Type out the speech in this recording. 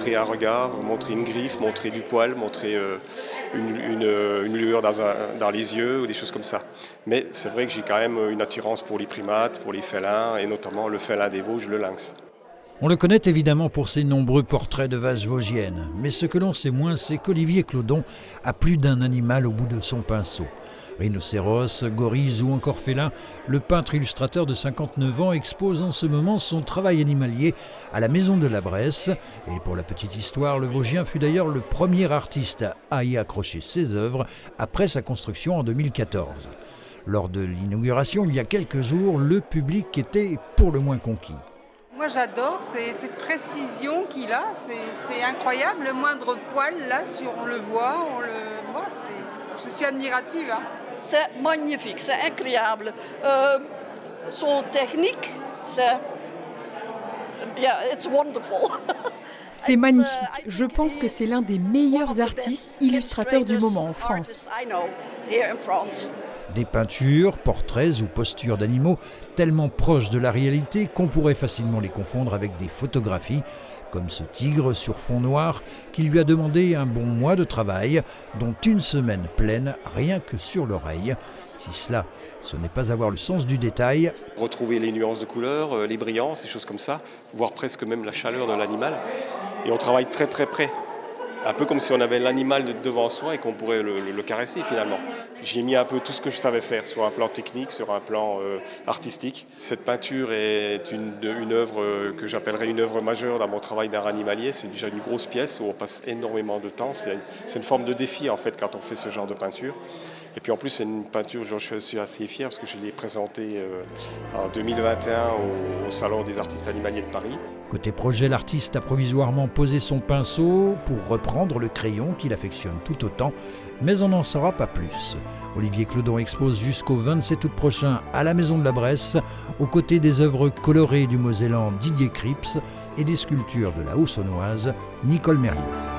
montrer un regard, montrer une griffe, montrer du poil, montrer une lueur dans les yeux ou des choses comme ça. Mais c'est vrai que j'ai quand même une attirance pour les primates, pour les félins et notamment le félin des Vosges, le lynx. On le connaît évidemment pour ses nombreux portraits de vaches vosgiennes, mais ce que l'on sait moins, c'est qu'Olivier Clodon a plus d'un animal au bout de son pinceau. Rhinocéros, gorilles ou encore félins, le peintre illustrateur de 59 ans expose en ce moment son travail animalier à la Maison de la Bresse. Et pour la petite histoire, le Vosgien fut d'ailleurs le premier artiste à y accrocher ses œuvres après sa construction en 2014. Lors de l'inauguration, il y a quelques jours, le public était pour le moins conquis. Moi j'adore cette précision qu'il a, c'est incroyable, le moindre poil là, on le voit, je suis admirative. Hein. C'est magnifique, c'est incroyable. Son technique, it's wonderful. C'est magnifique, je pense que c'est l'un des meilleurs artistes illustrateurs du moment en France. Des peintures, portraits ou postures d'animaux tellement proches de la réalité qu'on pourrait facilement les confondre avec des photographies, comme ce tigre sur fond noir qui lui a demandé un bon mois de travail, dont une semaine pleine rien que sur l'oreille. Si cela, ce n'est pas avoir le sens du détail. Retrouver les nuances de couleurs, les brillances, des choses comme ça, voire presque même la chaleur de l'animal. Et on travaille très très près. Un peu comme si on avait l'animal devant soi et qu'on pourrait le caresser finalement. J'ai mis un peu tout ce que je savais faire sur un plan technique, sur un plan artistique. Cette peinture est une œuvre que j'appellerais une œuvre majeure dans mon travail d'art animalier. C'est déjà une grosse pièce où on passe énormément de temps. C'est une forme de défi en fait quand on fait ce genre de peinture. Et puis en plus c'est une peinture dont je suis assez fier parce que je l'ai présentée en 2021 au Salon des artistes animaliers de Paris. Côté projet, l'artiste a provisoirement posé son pinceau pour reprendre le crayon qu'il affectionne tout autant, mais on n'en saura pas plus. Olivier Clodon expose jusqu'au 27 août prochain à la Maison de la Bresse, aux côtés des œuvres colorées du Mosellan Didier Cripps et des sculptures de la Haussonnoise Nicole Merlier.